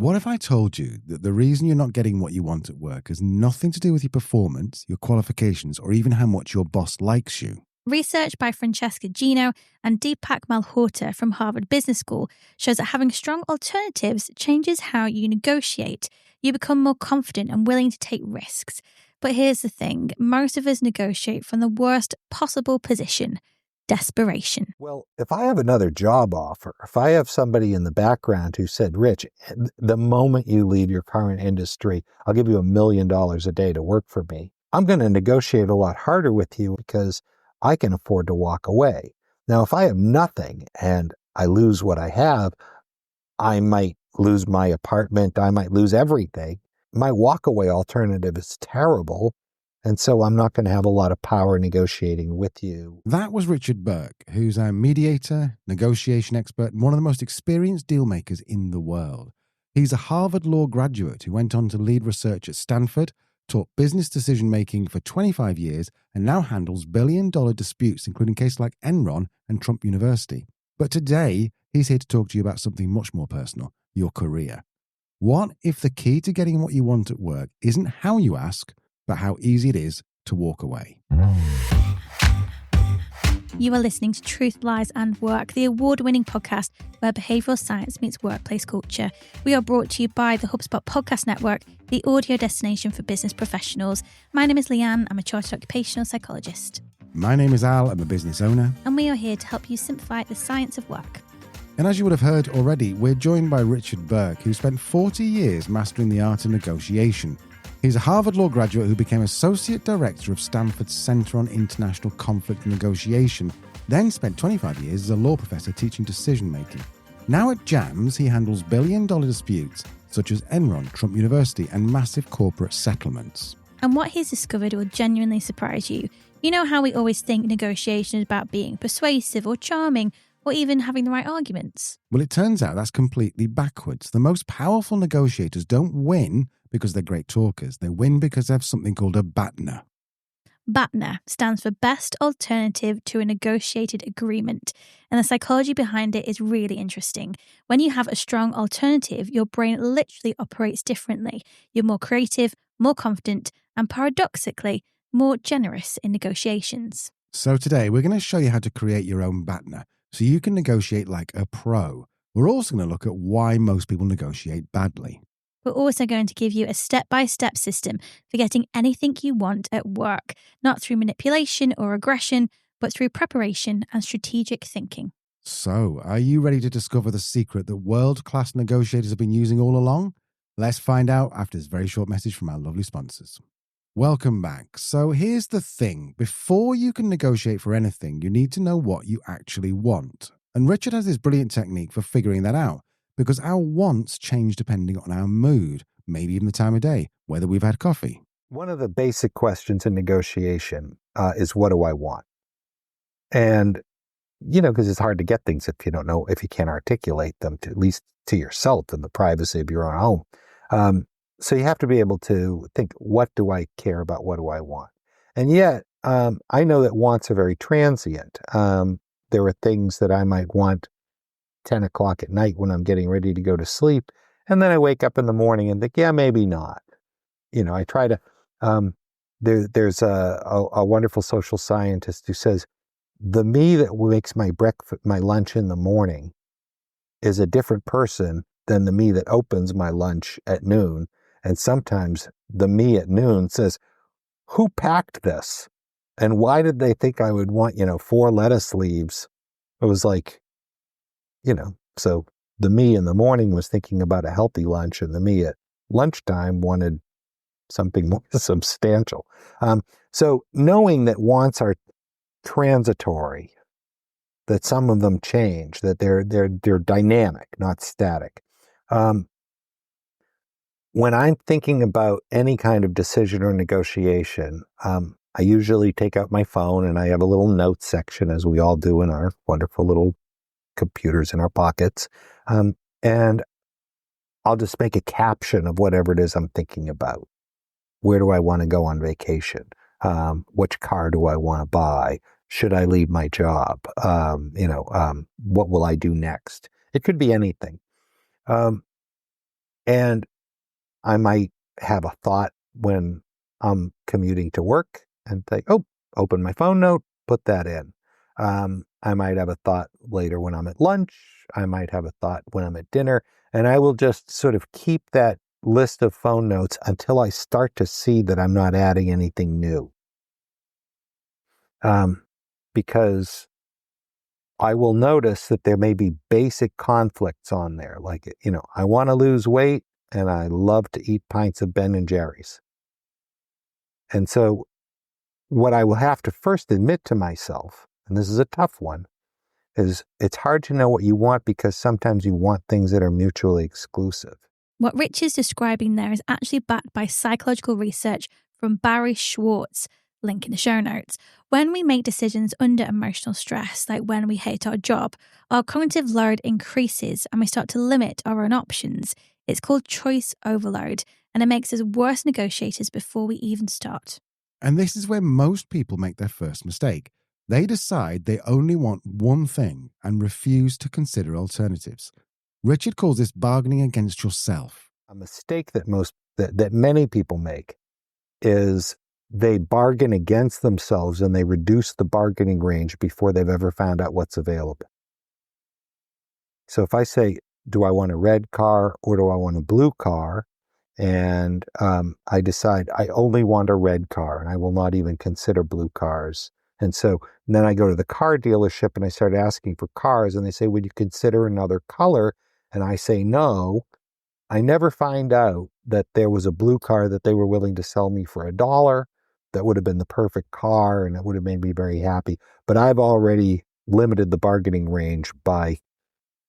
What if I told you that the reason you're not getting what you want at work has nothing to do with your performance, your qualifications, or even how much your boss likes you? Research by Francesca Gino and Deepak Malhotra from Harvard Business School shows that having strong alternatives changes how you negotiate. You become more confident and willing to take risks. But here's the thing, most of us negotiate from the worst possible position, desperation. Well, if I have another job offer, if I have somebody in the background who said, Rich, the moment you leave your current industry, I'll give you $1 million a day to work for me, I'm going to negotiate a lot harder with you because I can afford to walk away. Now, if I have nothing and I lose what I have, I might lose my apartment, I might lose everything. My walkaway alternative is terrible. And so I'm not going to have a lot of power negotiating with you. That was Richard Birke, who's a mediator, negotiation expert, and one of the most experienced deal makers in the world. He's a Harvard Law graduate who went on to lead research at Stanford, taught business decision-making for 25 years, and now handles billion-dollar disputes, including cases like Enron and Trump University. But today, he's here to talk to you about something much more personal, your career. What if the key to getting what you want at work isn't how you ask, but how easy it is to walk away? You are listening to Truth, Lies and Work, the award-winning podcast where behavioural science meets workplace culture. We are brought to you by the HubSpot Podcast Network, the audio destination for business professionals. My name is Leanne. I'm a chartered occupational psychologist. My name is Al. I'm a business owner. And we are here to help you simplify the science of work. And as you would have heard already, we're joined by Richard Birke, who spent 40 years mastering the art of negotiation. He's a Harvard Law graduate who became Associate Director of Stanford's Center on International Conflict and Negotiation, then spent 25 years as a law professor teaching decision-making. Now at JAMS, he handles billion-dollar disputes such as Enron, Trump University, and massive corporate settlements. And what he's discovered will genuinely surprise you. You know how we always think negotiation is about being persuasive or charming, or even having the right arguments? Well, it turns out that's completely backwards. The most powerful negotiators don't win because they're great talkers. They win because they have something called a BATNA. BATNA stands for Best Alternative to a Negotiated Agreement, and the psychology behind it is really interesting. When you have a strong alternative, your brain literally operates differently. You're more creative, more confident, and paradoxically, more generous in negotiations. So today, we're going to show you how to create your own BATNA so you can negotiate like a pro. We're also going to look at why most people negotiate badly. We're also going to give you a step-by-step system for getting anything you want at work, not through manipulation or aggression, but through preparation and strategic thinking. So, are you ready to discover the secret that world-class negotiators have been using all along? Let's find out after this very short message from our lovely sponsors. Welcome back. So here's the thing. Before you can negotiate for anything, you need to know what you actually want. And Richard has this brilliant technique for figuring that out, because our wants change depending on our mood, maybe even the time of day, whether we've had coffee. One of the basic questions in negotiation is, what do I want? And, because it's hard to get things if you don't know, if you can't articulate them, at least to yourself in the privacy of your own home. So you have to be able to think, what do I care about? What do I want? And yet, I know that wants are very transient. There are things that I might want 10 o'clock at night when I'm getting ready to go to sleep. And then I wake up in the morning and think, yeah, maybe not. I try to, there's a wonderful social scientist who says, the me that makes my lunch in the morning is a different person than the me that opens my lunch at noon. And sometimes the me at noon says, who packed this? And why did they think I would want, 4 lettuce leaves? It was like, so the me in the morning was thinking about a healthy lunch, and the me at lunchtime wanted something more substantial. So knowing that wants are transitory, that some of them change, that they're dynamic, not static. When I'm thinking about any kind of decision or negotiation, I usually take out my phone and I have a little notes section, as we all do in our wonderful little computers in our pockets. And I'll just make a caption of whatever it is I'm thinking about. Where do I want to go on vacation? Which car do I want to buy? Should I leave my job? What will I do next? It could be anything. And I might have a thought when I'm commuting to work and think, oh, open my phone note, put that in. I might have a thought later when I'm at lunch. I might have a thought when I'm at dinner. And I will just sort of keep that list of phone notes until I start to see that I'm not adding anything new. Because I will notice that there may be basic conflicts on there. Like, I want to lose weight and I love to eat pints of Ben and Jerry's. And so what I will have to first admit to myself, and this is a tough one, is it's hard to know what you want because sometimes you want things that are mutually exclusive. What Richard's describing there is actually backed by psychological research from Barry Schwartz, link in the show notes. When we make decisions under emotional stress, like when we hate our job, our cognitive load increases and we start to limit our own options. It's called choice overload, and it makes us worse negotiators before we even start. And this is where most people make their first mistake. They decide they only want one thing and refuse to consider alternatives. Richard calls this bargaining against yourself. A mistake that many people make is they bargain against themselves and they reduce the bargaining range before they've ever found out what's available. So if I say, do I want a red car or do I want a blue car? And I decide I only want a red car and I will not even consider blue cars. And then I go to the car dealership and I start asking for cars and they say, would you consider another color? And I say no. I never find out that there was a blue car that they were willing to sell me for $1. That would have been the perfect car and it would have made me very happy. But I've already limited the bargaining range by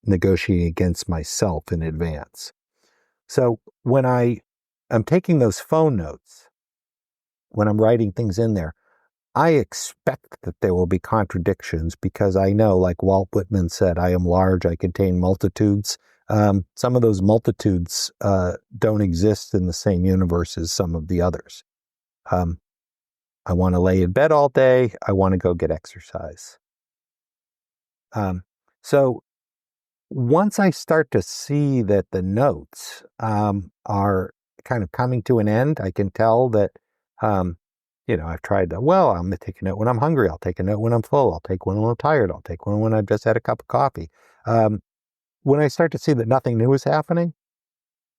negotiating against myself in advance. So when I am taking those phone notes, when I'm writing things in there, I expect that there will be contradictions because I know, like Walt Whitman said, I am large, I contain multitudes. Some of those multitudes don't exist in the same universe as some of the others. I want to lay in bed all day. I want to go get exercise. So once I start to see that the notes are kind of coming to an end, I can tell that, I've tried that. Well, I'm going to take a note when I'm hungry. I'll take a note when I'm full. I'll take one when I'm tired. I'll take one when I've just had a cup of coffee. When I start to see that nothing new is happening,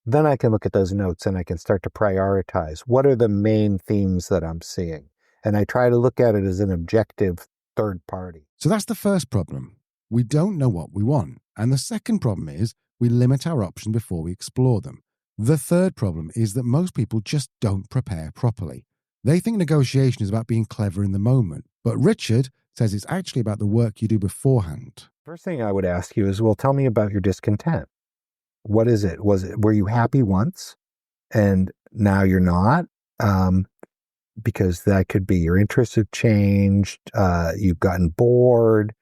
then I can look at those notes and I can start to prioritize. What are the main themes that I'm seeing? And I try to look at it as an objective third party. So that's the first problem. We don't know what we want. And the second problem is we limit our options before we explore them. The third problem is that most people just don't prepare properly. They think negotiation is about being clever in the moment. But Richard says it's actually about the work you do beforehand. First thing I would ask you is, well, tell me about your discontent. What is it? Were you happy once and now you're not? Because that could be your interests have changed. You've gotten bored.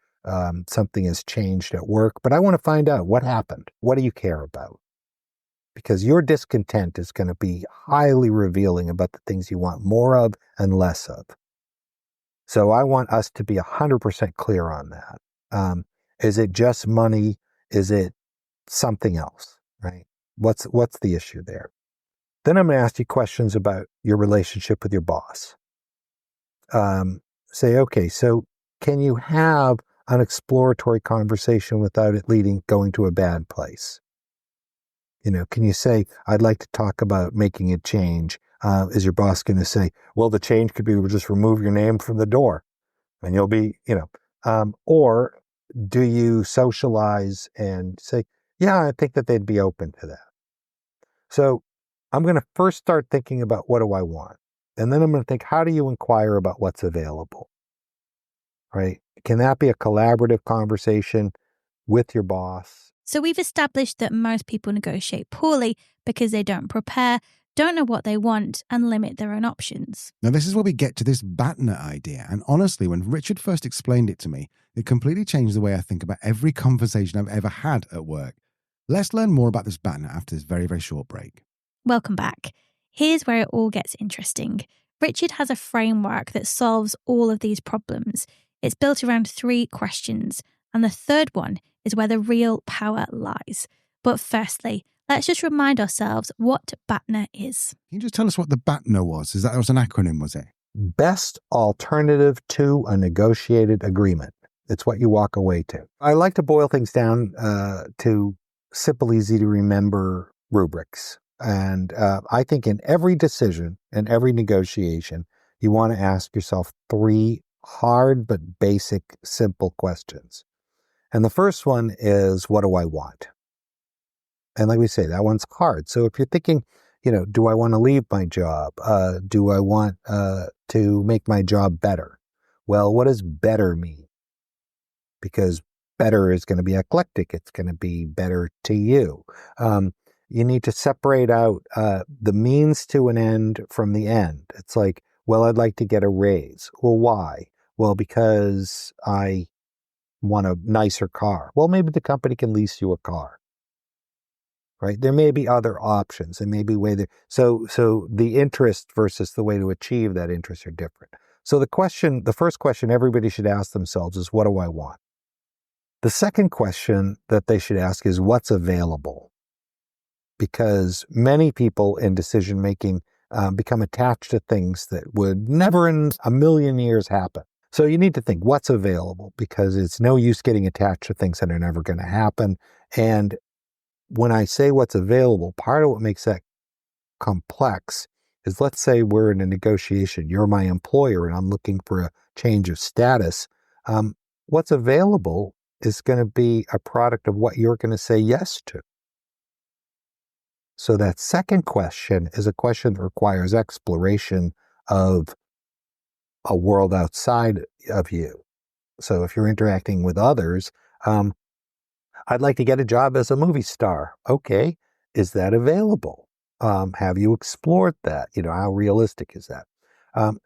Something has changed at work. But I want to find out what happened. What do you care about? Because your discontent is going to be highly revealing about the things you want more of and less of. So I want us to be 100% clear on that. Is it just money? Is it something else, right? What's the issue there? Then I'm going to ask you questions about your relationship with your boss. Say, okay, so can you have an exploratory conversation without it going to a bad place? Can you say, I'd like to talk about making a change? Is your boss going to say, well, the change could be, we'll just remove your name from the door and you'll be, or do you socialize and say, yeah, I think that they'd be open to that. So I'm going to first start thinking about what do I want? And then I'm going to think, how do you inquire about what's available? Right? Can that be a collaborative conversation with your boss? So we've established that most people negotiate poorly because they don't prepare, don't know what they want, and limit their own options. Now, this is where we get to this BATNA idea. And honestly, when Richard first explained it to me, it completely changed the way I think about every conversation I've ever had at work. Let's learn more about this BATNA after this very, very short break. Welcome back. Here's where it all gets interesting. Richard has a framework that solves all of these problems. It's built around 3 questions, and the third one is where the real power lies. But firstly, Let's just remind ourselves what BATNA is. Can you just tell us what the BATNA was? That was an acronym, was it? Best alternative to a negotiated agreement. It's what you walk away to. I like to boil things down to simple, easy to remember rubrics. And I think in every decision and every negotiation, you want to ask yourself 3 hard but basic, simple questions. And the first one is, what do I want? And like we say, that one's hard. So if you're thinking, do I want to leave my job? Do I want to make my job better? Well, what does better mean? Because better is going to be eclectic. It's going to be better to you. You need to separate out the means to an end from the end. It's like, well, I'd like to get a raise. Well, why? Well, because I want a nicer car. Well, maybe the company can lease you a car. Right? There may be other options. There may be so the interest versus the way to achieve that interest are different. So the first question everybody should ask themselves is, what do I want? The second question that they should ask is, what's available? Because many people in decision making become attached to things that would never in a million years happen. So you need to think, what's available? Because it's no use getting attached to things that are never going to happen. And when I say what's available, part of what makes that complex is, let's say we're in a negotiation. You're my employer and I'm looking for a change of status. What's available is going to be a product of what you're going to say yes to. So that second question is a question that requires exploration of a world outside of you. So if you're interacting with others, I'd like to get a job as a movie star. Okay, is that available? Have you explored that? How realistic is that?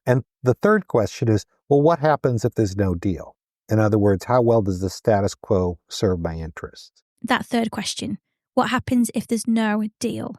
And the third question is, well, what happens if there's no deal? In other words, how well does the status quo serve my interests? That third question, what happens if there's no deal?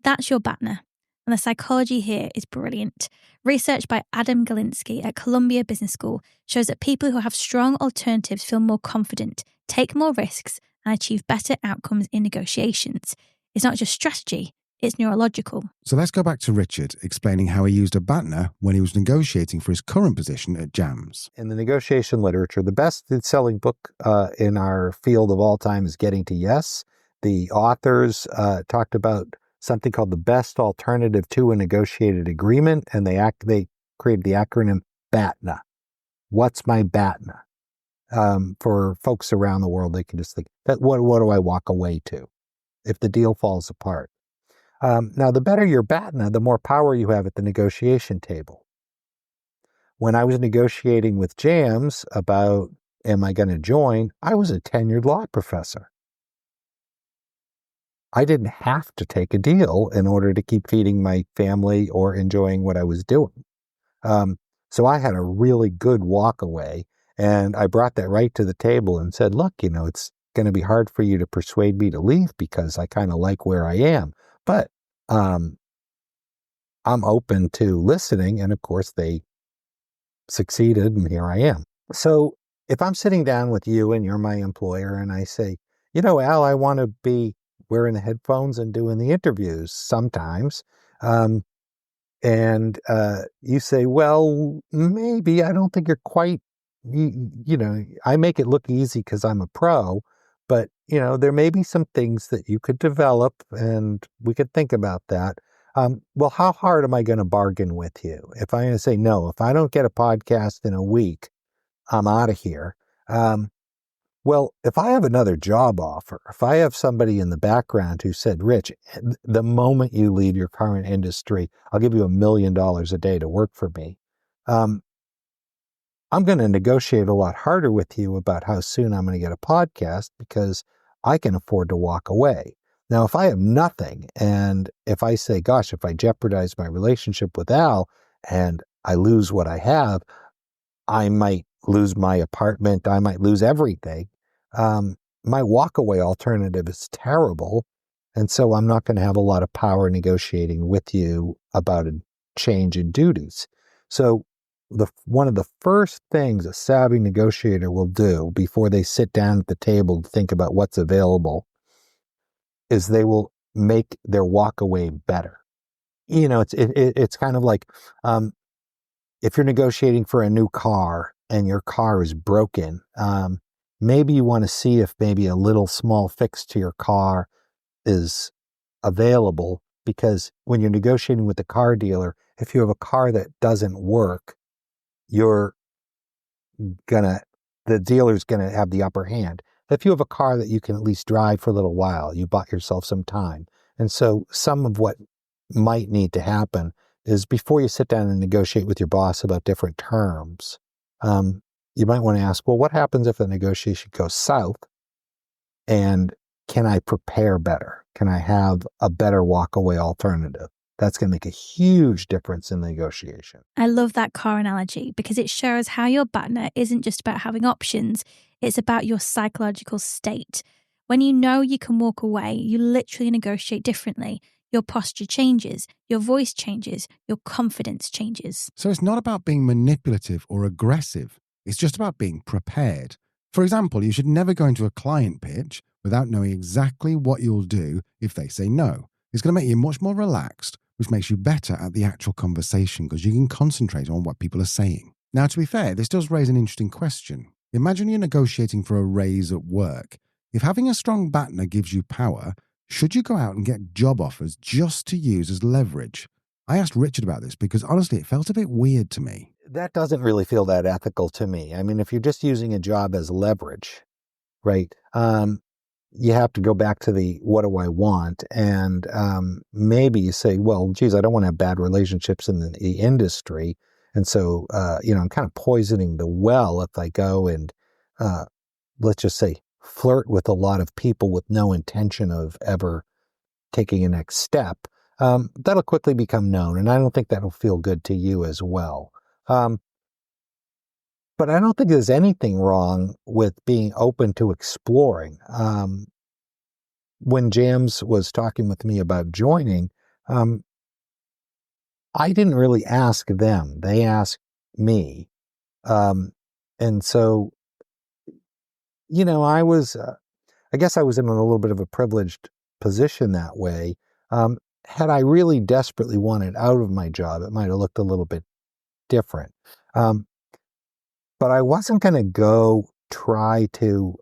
That's your BATNA. And the psychology here is brilliant. Research by Adam Galinsky at Columbia Business School shows that people who have strong alternatives feel more confident, take more risks, and achieve better outcomes in negotiations. It's not just strategy, it's neurological. So let's go back to Richard explaining how he used a BATNA when he was negotiating for his current position at JAMS. In the negotiation literature, the best-selling book in our field of all time is Getting to Yes. The authors talked about something called the best alternative to a negotiated agreement, and they created the acronym BATNA. What's my BATNA? For folks around the world, they can just think, what do I walk away to if the deal falls apart? Now, the better your BATNA, the more power you have at the negotiation table. When I was negotiating with JAMS about, am I going to join, I was a tenured law professor. I didn't have to take a deal in order to keep feeding my family or enjoying what I was doing. So I had a really good walk away, and I brought that right to the table and said, look, it's going to be hard for you to persuade me to leave because I kind of like where I am. But I'm open to listening. And of course, they succeeded, and here I am. So if I'm sitting down with you and you're my employer and I say, Al, I want to be wearing the headphones and doing the interviews sometimes. And you say, well, maybe I don't think you're quite, I make it look easy because I'm a pro. But, there may be some things that you could develop and we could think about that. Well, how hard am I going to bargain with you? If I'm going to say, no, if I don't get a podcast in a week, I'm out of here. Well, if I have another job offer, if I have somebody in the background who said, Rich, the moment you leave your current industry, I'll give you $1 million a day to work for me. I'm going to negotiate a lot harder with you about how soon I'm going to get a podcast because I can afford to walk away. Now, if I have nothing, and if I say, gosh, if I jeopardize my relationship with Al and I lose what I have, I might lose my apartment, I might lose everything. My walkaway alternative is terrible, and so I'm not going to have a lot of power negotiating with you about a change in duties. So one of the first things a savvy negotiator will do before they sit down at the table to think about what's available is they will make their walk away better. It's kind of like if you're negotiating for a new car and your car is broken, maybe you want to see if maybe a little small fix to your car is available, because when you're negotiating with the car dealer, if you have a car that doesn't work, the dealer's gonna have the upper hand. If you have a car that you can at least drive for a little while, you bought yourself some time. And so some of what might need to happen is before you sit down and negotiate with your boss about different terms, you might want to ask, well, what happens if the negotiation goes south? And can I prepare better? Can I have a better walkaway alternative? That's going to make a huge difference in the negotiation. I love that car analogy because it shows how your BATNA isn't just about having options, it's about your psychological state. When you know you can walk away, you literally negotiate differently. Your posture changes, your voice changes, your confidence changes. So it's not about being manipulative or aggressive. It's just about being prepared. For example, you should never go into a client pitch without knowing exactly what you'll do if they say no. It's going to make you much more relaxed, which makes you better at the actual conversation because you can concentrate on what people are saying. Now, to be fair, this does raise an interesting question. Imagine you're negotiating for a raise at work. If having a strong BATNA gives you power, should you go out and get job offers just to use as leverage? I asked Richard about this because honestly, it felt a bit weird to me. That doesn't really feel that ethical to me. I mean, if you're just using a job as leverage, right, you have to go back to the what do I want? And maybe you say, well, geez, I don't want to have bad relationships in the industry. And so, I'm kind of poisoning the well if I go and, let's just say, flirt with a lot of people with no intention of ever taking a next step. That'll quickly become known. And I don't think that'll feel good to you as well. But I don't think there's anything wrong with being open to exploring. When Jams was talking with me about joining, I didn't really ask them. They asked me. And so, I guess I was in a little bit of a privileged position that way. Had I really desperately wanted out of my job, it might have looked a little bit different. But I wasn't going to go try to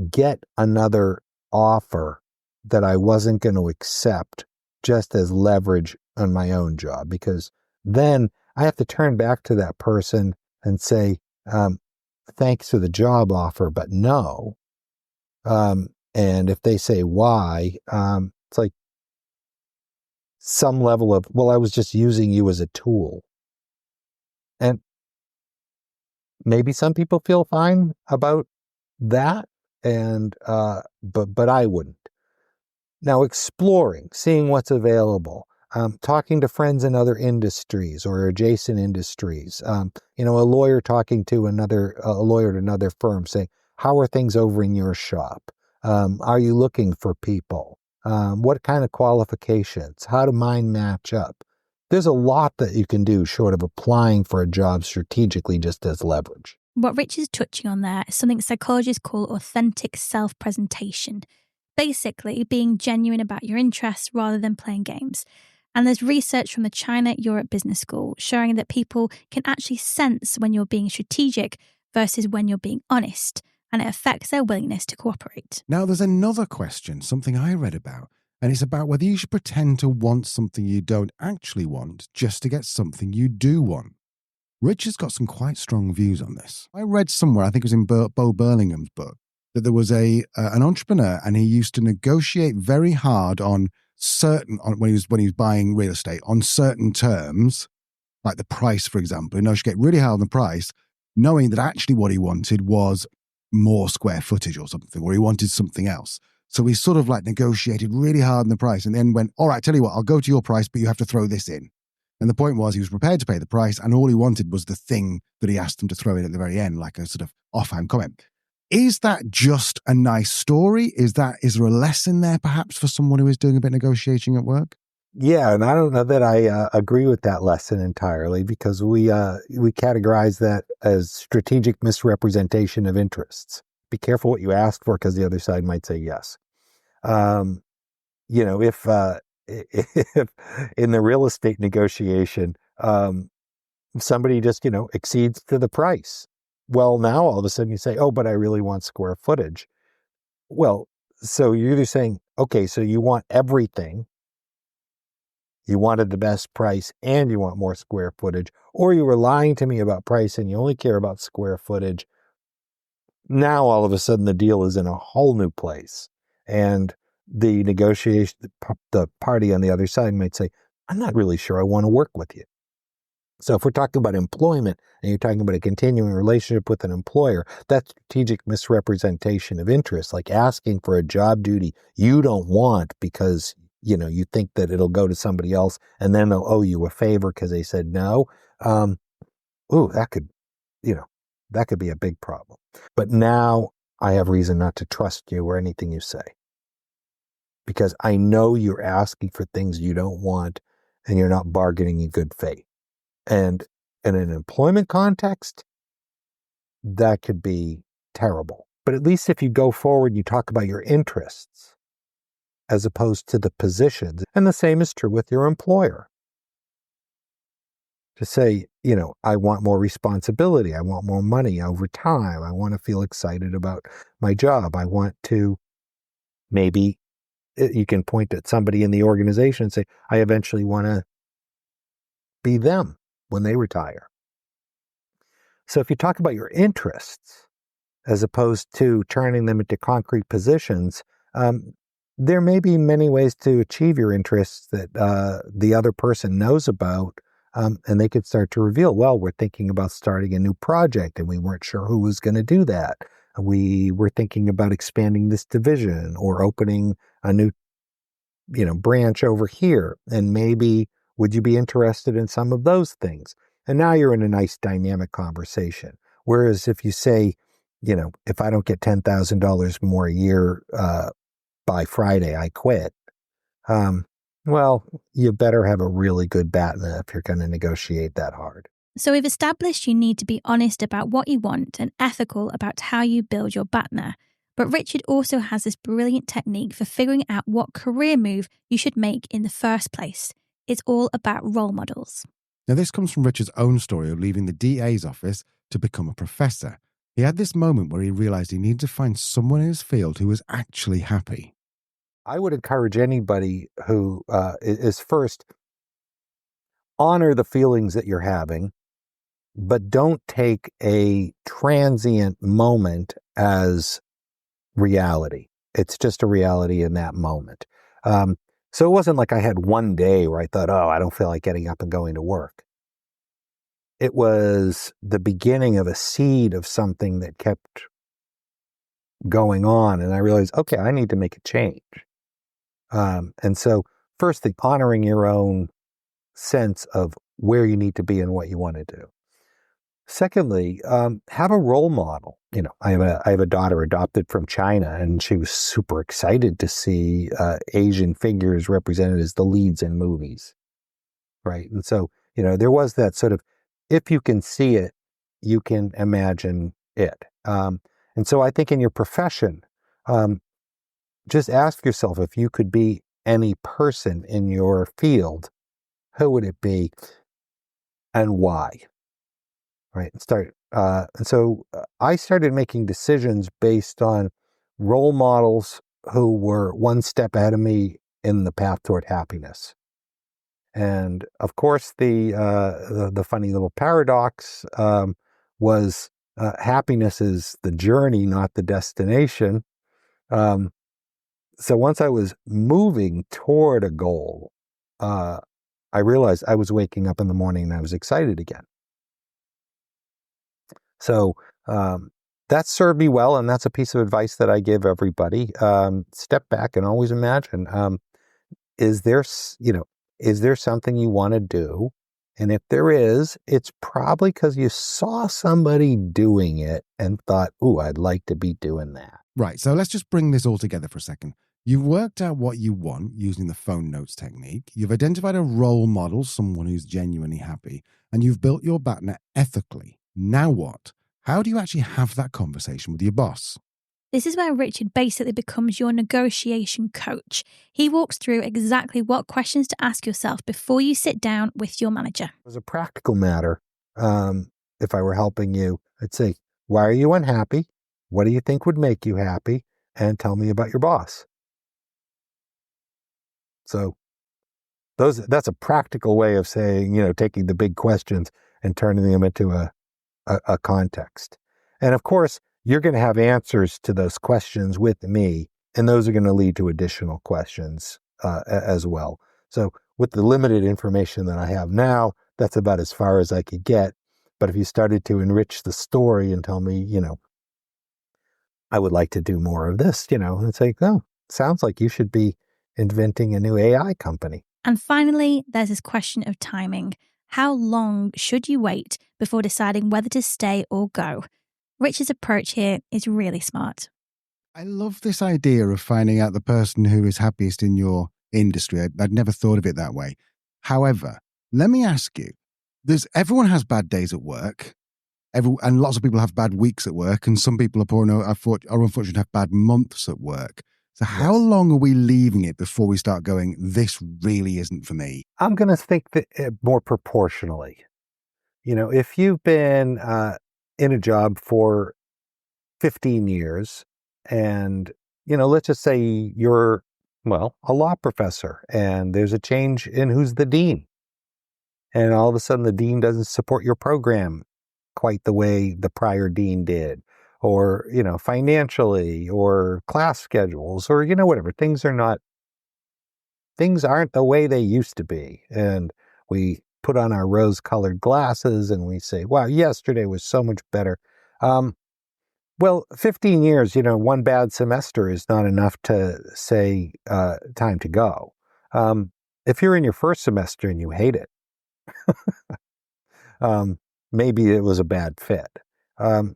get another offer that I wasn't going to accept just as leverage on my own job, because then I have to turn back to that person and say, thanks for the job offer, but no. And if they say why, it's like some level of, well, I was just using you as a tool. And maybe some people feel fine about that, and but I wouldn't. Now, exploring, seeing what's available, talking to friends in other industries or adjacent industries. A lawyer talking to a lawyer at another firm, saying, "How are things over in your shop? Are you looking for people? What kind of qualifications? How do mine match up?" There's a lot that you can do short of applying for a job strategically just as leverage. What Rich is touching on there is something psychologists call authentic self-presentation. Basically, being genuine about your interests rather than playing games. And there's research from the China Europe Business School showing that people can actually sense when you're being strategic versus when you're being honest, and it affects their willingness to cooperate. Now, there's another question, something I read about, and it's about whether you should pretend to want something you don't actually want just to get something you do want. Richard's got some quite strong views on this. I read somewhere, I think it was in Bo Burlingham's book, that there was an entrepreneur and he used to negotiate very hard on when he was buying real estate on certain terms, like the price, for example. He negotiated really hard on the price, knowing that actually what he wanted was more square footage or something, or he wanted something else. So he sort of like negotiated really hard on the price and then went, all right, tell you what, I'll go to your price, but you have to throw this in. And the point was he was prepared to pay the price and all he wanted was the thing that he asked him to throw in at the very end, like a sort of offhand comment. Is that just a nice story? Is there a lesson there perhaps for someone who is doing a bit of negotiating at work? Yeah, and I don't know that I agree with that lesson entirely, because we categorize that as strategic misrepresentation of interests. Be careful what you ask for, because the other side might say yes. If in the real estate negotiation, somebody just, exceeds to the price. Well, now all of a sudden you say, oh, but I really want square footage. Well, so you're either saying, okay, so you want everything, you wanted the best price and you want more square footage, or you were lying to me about price and you only care about square footage. Now all of a sudden the deal is in a whole new place. And the negotiation, the party on the other side might say, I'm not really sure I want to work with you. So if we're talking about employment and you're talking about a continuing relationship with an employer, that's strategic misrepresentation of interest, like asking for a job duty you don't want because, you think that it'll go to somebody else and then they'll owe you a favor because they said no. That could be a big problem. But now I have reason not to trust you or anything you say because I know you're asking for things you don't want and you're not bargaining in good faith. And in an employment context, that could be terrible. But at least if you go forward, you talk about your interests as opposed to the positions. And the same is true with your employer. To say, I want more responsibility. I want more money over time. I want to feel excited about my job. I want to, maybe you can point at somebody in the organization and say, I eventually want to be them when they retire. So if you talk about your interests, as opposed to turning them into concrete positions, there may be many ways to achieve your interests that the other person knows about, and they could start to reveal, well, we're thinking about starting a new project, and we weren't sure who was going to do that. We were thinking about expanding this division or opening a new, branch over here, and maybe would you be interested in some of those things? And now you're in a nice dynamic conversation. Whereas if you say, if I don't get $10,000 more a year by Friday, I quit. Well, you better have a really good BATNA if you're going to negotiate that hard. So we've established you need to be honest about what you want and ethical about how you build your BATNA. But Richard also has this brilliant technique for figuring out what career move you should make in the first place. It's all about role models. Now, this comes from Richard's own story of leaving the DA's office to become a professor. He had this moment where he realized he needed to find someone in his field who was actually happy. I would encourage anybody who is first, honor the feelings that you're having, but don't take a transient moment as reality. It's just a reality in that moment. So it wasn't like I had one day where I thought, oh, I don't feel like getting up and going to work. It was the beginning of a seed of something that kept going on. And I realized, okay, I need to make a change. And so first thing, honoring your own sense of where you need to be and what you want to do. Secondly, have a role model. I have a daughter adopted from China, and she was super excited to see Asian figures represented as the leads in movies, right? And so, there was that sort of, if you can see it, you can imagine it. And so I think in your profession, just ask yourself, if you could be any person in your field, who would it be and why? Right. And so I started making decisions based on role models who were one step ahead of me in the path toward happiness. And of course, the funny little paradox was happiness is the journey, not the destination. So once I was moving toward a goal, I realized I was waking up in the morning and I was excited again. So that served me well, and that's a piece of advice that I give everybody. Step back and always imagine, is there something you want to do? And if there is, it's probably because you saw somebody doing it and thought, ooh, I'd like to be doing that. Right, so let's just bring this all together for a second. You've worked out what you want using the phone notes technique. You've identified a role model, someone who's genuinely happy, and you've built your BATNA ethically. Now what? How do you actually have that conversation with your boss? This is where Richard basically becomes your negotiation coach. He walks through exactly what questions to ask yourself before you sit down with your manager. As a practical matter, if I were helping you, I'd say, why are you unhappy? What do you think would make you happy? And tell me about your boss. So that's a practical way of saying, taking the big questions and turning them into a context. And of course, you're going to have answers to those questions with me, and those are going to lead to additional questions as well. So with the limited information that I have now, that's about as far as I could get. But if you started to enrich the story and tell me, I would like to do more of this, and say, oh, sounds like you should be inventing a new AI company. And finally, there's this question of timing. How long should you wait before deciding whether to stay or go? Richard's approach here is really smart. I love this idea of finding out the person who is happiest in your industry. I'd never thought of it that way. However, let me ask you, everyone has bad days at work, and lots of people have bad weeks at work, and some people are unfortunate to have bad months at work. So how long are we leaving it before we start going, this really isn't for me? I'm going to think that more proportionally. If you've been in a job for 15 years and, let's just say you're, a law professor and there's a change in who's the dean. And all of a sudden the dean doesn't support your program quite the way the prior dean did. Or, financially, or class schedules, or, whatever. Things aren't the way they used to be. And we put on our rose-colored glasses and we say, wow, yesterday was so much better. 15 years, one bad semester is not enough to say time to go. If you're in your first semester and you hate it, maybe it was a bad fit.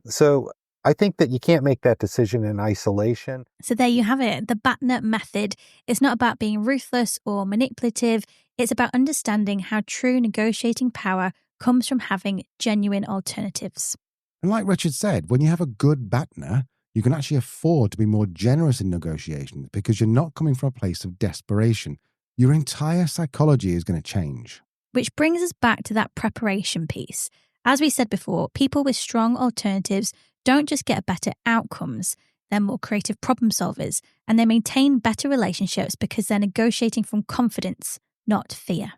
So I think that you can't make that decision in isolation. So there you have it, the BATNA method. It's not about being ruthless or manipulative. It's about understanding how true negotiating power comes from having genuine alternatives. And like Richard said, when you have a good BATNA, you can actually afford to be more generous in negotiations because you're not coming from a place of desperation. Your entire psychology is going to change. Which brings us back to that preparation piece. As we said before, people with strong alternatives don't just get better outcomes, they're more creative problem solvers, and they maintain better relationships because they're negotiating from confidence, not fear.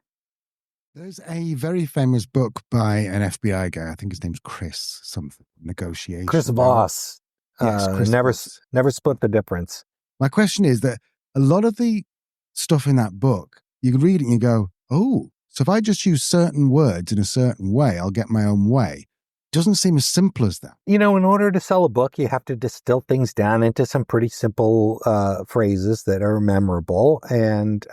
There's a very famous book by an FBI guy, I think his name's Chris something, Negotiation. Chris Voss. Yes, Chris Voss. Never split the difference. My question is that a lot of the stuff in that book, you can read it and you go, oh, so if I just use certain words in a certain way, I'll get my own way. Doesn't seem as simple as that. In order to sell a book, you have to distill things down into some pretty simple phrases that are memorable. And,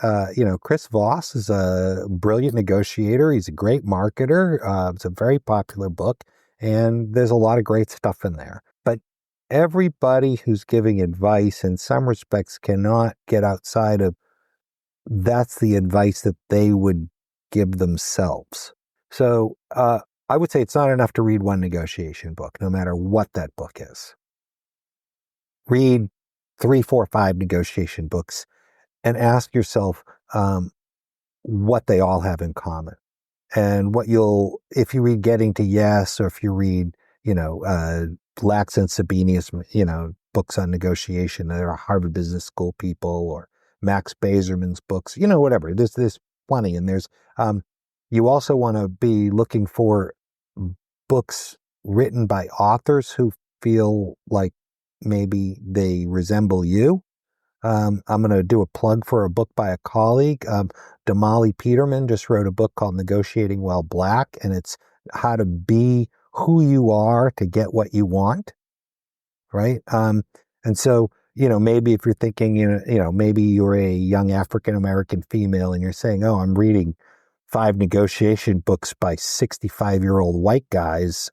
Chris Voss is a brilliant negotiator. He's a great marketer. It's a very popular book, and there's a lot of great stuff in there. But everybody who's giving advice in some respects cannot get outside of that's the advice that they would give themselves. So, I would say it's not enough to read one negotiation book, no matter what that book is. Read 3, 4, 5 negotiation books and ask yourself what they all have in common. And if you read Getting to Yes, or if you read, Lax and Sabinius, books on negotiation, that are Harvard Business School people, or Max Bazerman's books, whatever. There's plenty. And there's, you also want to be looking for books written by authors who feel like maybe they resemble you. I'm going to do a plug for a book by a colleague. Damali Peterman just wrote a book called Negotiating While Black, and it's how to be who you are to get what you want, right? And so, maybe if you're thinking, maybe you're a young African-American female and you're saying, oh, I'm reading 5 negotiation books by 65-year-old white guys.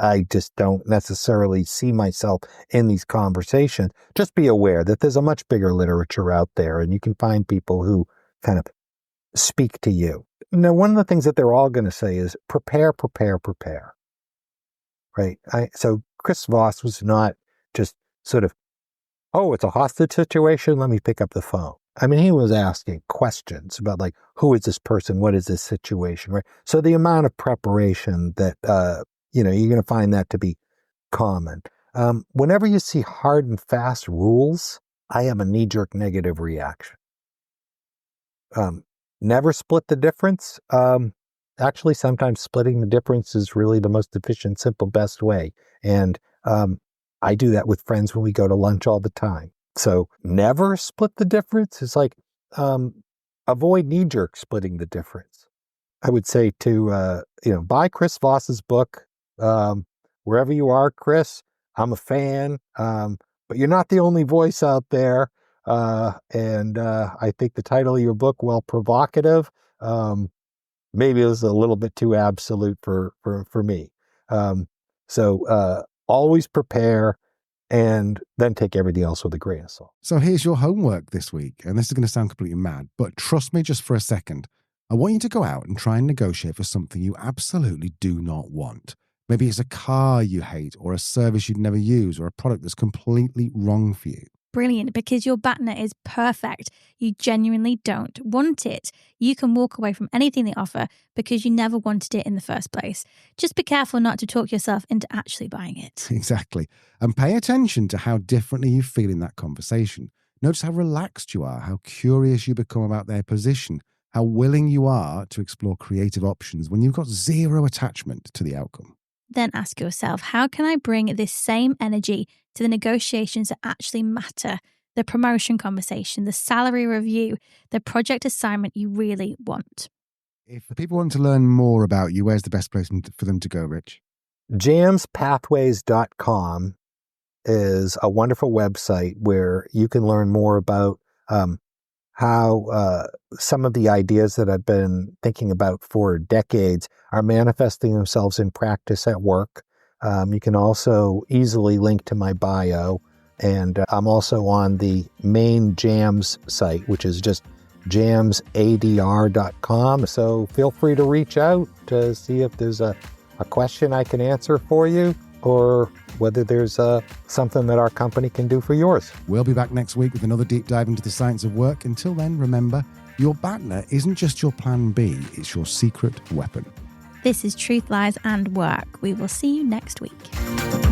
I just don't necessarily see myself in these conversations. Just be aware that there's a much bigger literature out there, and you can find people who kind of speak to you. Now, one of the things that they're all going to say is prepare, prepare, prepare. Right? So Chris Voss was not just sort of oh, it's a hostage situation. Let me pick up the phone. I mean, he was asking questions about like, who is this person? What is this situation? Right. So the amount of preparation that, you're going to find that to be common. Whenever you see hard and fast rules, I have a knee-jerk negative reaction. Never split the difference. Actually, sometimes splitting the difference is really the most efficient, simple, best way. And I do that with friends when we go to lunch all the time. So never split the difference. It's like avoid knee-jerk splitting the difference. I would say to, buy Chris Voss's book, wherever you are, Chris. I'm a fan, but you're not the only voice out there. And I think the title of your book, well, provocative, maybe it was a little bit too absolute for me. So always prepare and then take everything else with a grain of salt. So here's your homework this week, and this is going to sound completely mad, but trust me just for a second. I want you to go out and try and negotiate for something you absolutely do not want. Maybe it's a car you hate, or a service you'd never use, or a product that's completely wrong for you. Brilliant, because your BATNA is perfect. You genuinely don't want it. You can walk away from anything they offer because you never wanted it in the first place. Just be careful not to talk yourself into actually buying it. Exactly. And pay attention to how differently you feel in that conversation. Notice how relaxed you are, how curious you become about their position, how willing you are to explore creative options when you've got zero attachment to the outcome. Then ask yourself, how can I bring this same energy to the negotiations that actually matter? The promotion conversation, the salary review, the project assignment you really want. If people want to learn more about you, where's the best place for them to go, Rich? jamspathways.com is a wonderful website where you can learn more about how some of the ideas that I've been thinking about for decades are manifesting themselves in practice at work. You can also easily link to my bio, and I'm also on the main JAMS site, which is just jamsadr.com. So feel free to reach out to see if there's a question I can answer for you, or whether there's something that our company can do for yours. We'll be back next week with another deep dive into the science of work. Until then, remember, your BATNA isn't just your plan B, it's your secret weapon. This is Truth, Lies and Work. We will see you next week.